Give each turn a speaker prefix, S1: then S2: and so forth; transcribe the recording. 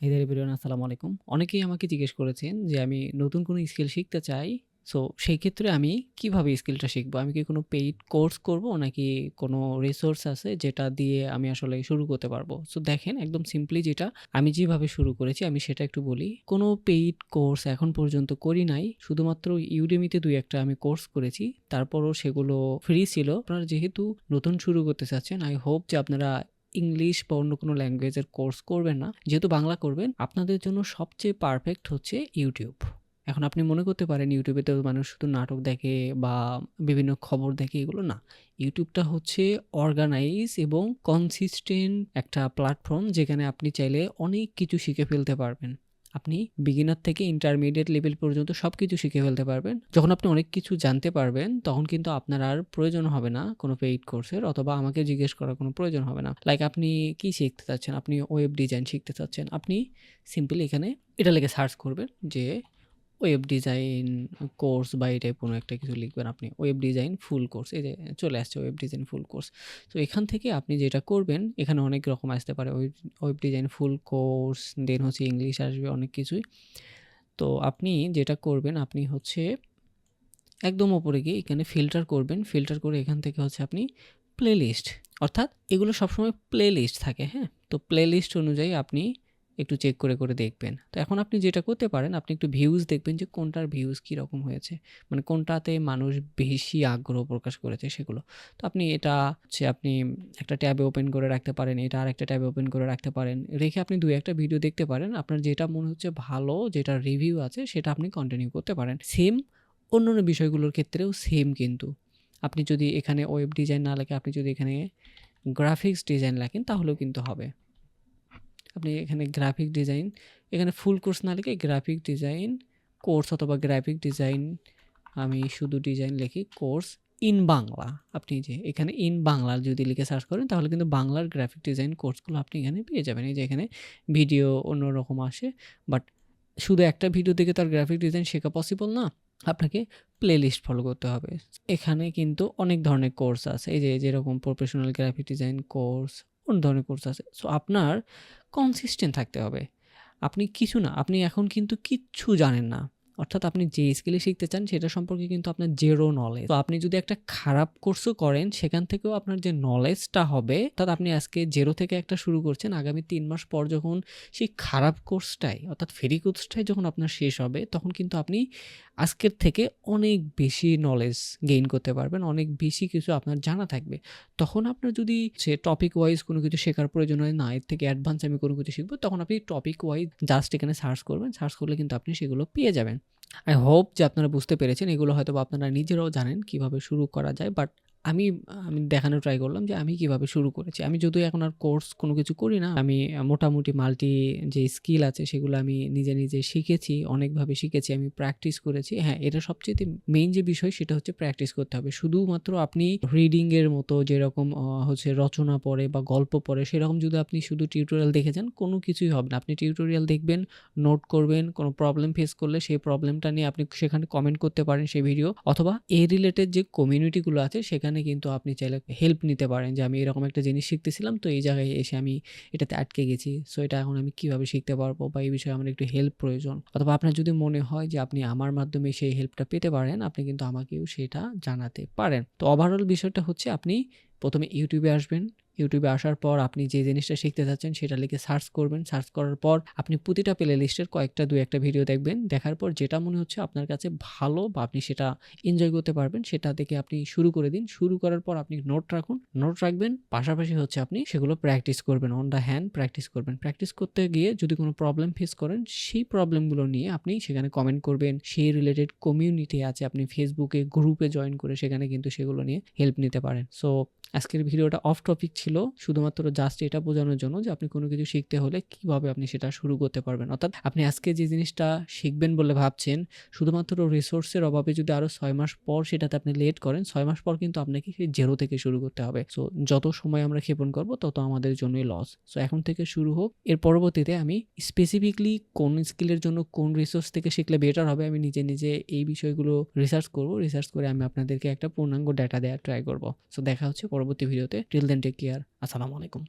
S1: এদের এভরিওয়ান আসসালামু আলাইকুম। অনেকেই আমাকে জিজ্ঞেস করেছেন যে আমি নতুন কোনো স্কিল শিখতে চাই। সো সেই ক্ষেত্রে আমি কিভাবে স্কিলটা শিখবো? আমি কি কোনো পেইড কোর্স করব নাকি কোনো রিসোর্স আছে যেটা দিয়ে আমি আসলে শুরু করতে পারবো? সো দেখেন একদম সিম্পলি যেটা আমি যেভাবে শুরু করেছি আমি সেটা একটু বলি। কোনো পেইড কোর্স এখন পর্যন্ত করি নাই। শুধুমাত্র Udemy তে ২-১ টা আমি কোর্স করেছি। তারপরও সেগুলো ফ্রি ছিল। আপনারা যেহেতু নতুন শুরু করতে চাচ্ছেন, আই হোপ যে আপনারা ইংলিশ বা অন্য কোনো ল্যাঙ্গুয়েজের কোর্স করবেন না। যেহেতু বাংলা করবেন, আপনাদের জন্য সবচেয়ে পারফেক্ট হচ্ছে YouTube। এখন আপনি মনে করতে পারেন YouTube এ তো মানুষ শুধু নাটক দেখে বা বিভিন্ন খবর দেখে, এগুলো না। YouTube টা হচ্ছে অর্গানাইজ এবং কনসিস্টেন্ট একটা প্ল্যাটফর্ম যেখানে আপনি চাইলে অনেক কিছু শিখে ফেলতে পারবেন। আপনি বিগিনার থেকে ইন্টারমিডিয়েট লেভেল পর্যন্ত সবকিছু শিখে ফেলতে পারবেন। যখন আপনি অনেক কিছু জানতে পারবেন, তখন কিন্তু আপনার আর প্রয়োজন হবে না কোনো পেইড কোর্সের, অথবা আমাকে জিজ্ঞেস করার কোনো প্রয়োজন হবে না। লাইক আপনি কি শিখতে চাচ্ছেন? আপনি ওয়েব ডিজাইন শিখতে চাচ্ছেন। আপনি সিম্পলি এখানে এটা লিখে সার্চ করবেন যে ওয়েব ডিজাইন কোর্স বা এই টাইপ কোনো একটা কিছু লিখবেন আপনি। ওয়েব ডিজাইন ফুল কোর্স, এই যে চলে আসছে ওয়েব ডিজাইন ফুল কোর্স। তো এখান থেকে আপনি যেটা করবেন, এখানে অনেক রকম আসতে পারে। ওয়েব ডিজাইন ফুল কোর্স, দেন হচ্ছে ইংলিশ আসবে, অনেক কিছুই। তো আপনি যেটা করবেন, আপনি হচ্ছে একদম উপরে গিয়ে এখানে ফিল্টার করবেন। ফিল্টার করে এখান থেকে হচ্ছে আপনি প্লেলিস্ট, অর্থাৎ এগুলো সবসময় প্লেলিস্ট থাকে, হ্যাঁ? তো প্লেলিস্ট অনুযায়ী আপনি একটু চেক করে দেখবেন। তো এখন আপনি যেটা করতে পারেন, আপনি একটু ভিউজ দেখবেন যে কোনটার ভিউজ কীরকম হয়েছে, মানে কোনটাতে মানুষ বেশি আগ্রহ প্রকাশ করেছে সেগুলো। তো আপনি এটা হচ্ছে আপনি একটা ট্যাবে ওপেন করে রাখতে পারেন, এটা আরেকটা ট্যাবে ওপেন করে রাখতে পারেন। রেখে আপনি ২-১ টা ভিডিও দেখতে পারেন। আপনার যেটা মনে হচ্ছে ভালো, যেটার রিভিউ আছে সেটা আপনি কন্টিনিউ করতে পারেন। সেম অন্যান্য বিষয়গুলোর ক্ষেত্রেও সেম কিন্তু। আপনি যদি এখানে ওয়েব ডিজাইন না লেখে আপনি যদি এখানে গ্রাফিক্স ডিজাইন লেখেন তাহলেও কিন্তু হবে। আপনি এখানে গ্রাফিক ডিজাইন, এখানে ফুল কোর্স না লিখে গ্রাফিক ডিজাইন কোর্স অথবা গ্রাফিক ডিজাইন, আমি শুধু ডিজাইন লিখি কোর্স ইন বাংলা। আপনি যে এখানে ইন বাংলা যদি লিখে সার্চ করেন তাহলে কিন্তু বাংলার গ্রাফিক ডিজাইন কোর্সগুলো আপনি এখানে পেয়ে যাবেন। এই যে এখানে ভিডিও অন্যরকম আসে, বাট শুধু একটা ভিডিও দেখে তার গ্রাফিক ডিজাইন শেখা পসিবল না। আপনাকে প্লেলিস্ট ফলো করতে হবে। এখানে কিন্তু অনেক ধরনের কোর্স আছে। এই যে যেরকম প্রফেশনাল গ্রাফিক ডিজাইন কোর্স, অন্য ধরনের কোর্স আছে। সো আপনার কনসিস্টেন্ট থাকতে হবে। আপনি কিছু না, আপনি এখন কিন্তু কিচ্ছু জানেন না। অর্থাৎ আপনি যে স্কিলে শিখতে চান সেটা সম্পর্কে কিন্তু আপনার জেরো নলেজ। তো আপনি যদি একটা খারাপ কোর্সও করেন, সেখান থেকেও আপনার যে নলেজটা হবে, অর্থাৎ আপনি আজকে জেরো থেকে একটা শুরু করছেন, আগামী ৩ মাস পর যখন সেই খারাপ কোর্সটাই অর্থাৎ ফ্রি কোর্সটাই যখন আপনার শেষ হবে, তখন কিন্তু আপনি আজকের থেকে অনেক বেশি নলেজ গেইন করতে পারবেন, অনেক বেশি কিছু আপনার জানা থাকবে। তখন আপনার যদি সে টপিক ওয়াইজ কোনো কিছু শেখার প্রয়োজন হয়, না এর থেকে অ্যাডভান্স আমি কোনো কিছু শিখবো, তখন আপনি টপিক ওয়াইজ জাস্ট এখানে সার্চ করবেন। সার্চ করলে কিন্তু আপনি সেগুলো পেয়ে যাবেন। আই হোপ যে আপনারা বুঝতে পেরেছেন। এগুলো হয়তোবা আপনারা নিজেরাও জানেন কিভাবে শুরু করা যায়, বাট আমি আমি দেখানোর ট্রাই করলাম যে আমি কিভাবে শুরু করেছি। আমি যদিও এখন আর কোর্স কোনো কিছু করি না। আমি মোটামুটি মাল্টি যে স্কিল আছে সেগুলো আমি নিজে শিখেছি, অনেকভাবে শিখেছি। আমি প্র্যাকটিস করেছি। হ্যাঁ, এটা সবচাইতে মেইন যে বিষয় সেটা হচ্ছে প্র্যাকটিস করতে হবে। শুধুমাত্র আপনি রিডিং এর মতো যেরকম হচ্ছে রচনা পড়ে বা গল্প পড়ে, সেরকম যদি আপনি শুধু টিউটোরিয়াল দেখে যান, কোনো কিছুই হবে না। আপনি টিউটোরিয়াল দেখবেন, নোট করবেন, কোনো প্রবলেম ফেস করলে সেই প্রবলেমটা নিয়ে আপনি সেখানে কমেন্ট করতে পারেন সেই ভিডিও, অথবা এই রিলেটেড যে কমিউনিটিগুলো আছে সেখানে কিন্তু আপনি চাইলে হেল্প নিতে পারেন যে আমি এরকম একটা জিনিস শিখতেছিলাম, তো এই জায়গায় এসে আমি এটাতে আটকে গেছি। সো এটা এখন আমি কিভাবে শিখতে পারবো, বা এই বিষয়ে আমার একটু হেল্প প্রয়োজন। অথবা আপনার যদি মনে হয় যে আপনি আমার মাধ্যমে সেই হেল্পটা পেতে পারেন, আপনি কিন্তু আমাকেও সেটা জানাতে পারেন। তো ওভারঅল বিষয়টা হচ্ছে আপনি প্রথমে ইউটিউবে আসবেন। ইউটিউবে আসার পর আপনি যে জিনিসটা শিখতে চাচ্ছেন সেটা লিখে সার্চ করবেন। সার্চ করার পর আপনি প্রতিটা প্লে লিস্টের কয়েকটা ২-১ টা ভিডিও দেখবেন। দেখার পর যেটা মনে হচ্ছে আপনার কাছে ভালো বা আপনি সেটা এনজয় করতে পারবেন, সেটা দেখে আপনি শুরু করে দিন। শুরু করার পর আপনি নোট রাখুন, নোট রাখবেন। পাশাপাশি হচ্ছে আপনি সেগুলো প্র্যাকটিস করবেন, অন দ্য হ্যান্ড প্র্যাকটিস করবেন। প্র্যাকটিস করতে গিয়ে যদি কোনো প্রবলেম ফেস করেন, সেই প্রবলেমগুলো নিয়ে আপনি সেখানে কমেন্ট করবেন। সেই রিলেটেড কমিউনিটি আছে, আপনি ফেসবুকে গ্রুপে জয়েন করে সেখানে কিন্তু সেগুলো নিয়ে হেল্প নিতে পারেন। সো আজকের ভিডিওটা অফ টপিক ছিল, শুধুমাত্র জাস্ট এটা বোঝানোর জন্য যে আপনি কোনো কিছু শিখতে হলে কিভাবে আপনি সেটা শুরু করতে পারবেন। অর্থাৎ আপনি আজকে যে জিনিসটা শিখবেন বলে ভাবছেন, শুধুমাত্র রিসোর্সের অভাবে যদি আরও ৬ মাস পর সেটাতে আপনি লেট করেন, ৬ মাস পর কিন্তু আপনাকে সেই জেরো থেকে শুরু করতে হবে। সো যত সময় আমরা ক্ষেপণ করব তত আমাদের জন্যই লস। সো এখন থেকে শুরু হোক। এর পরবর্তীতে আমি স্পেসিফিকলি কোন স্কিলের জন্য কোন রিসোর্স থেকে শিখলে বেটার হবে, আমি নিজে এই বিষয়গুলো রিসার্চ করব। রিসার্চ করে আমি আপনাদেরকে একটা পূর্ণাঙ্গ ডাটা দেওয়ার ট্রাই করব। সো দেখা হচ্ছে পরবর্তী ভিডিওতে। Till then take care. আসসালামু আলাইকুম।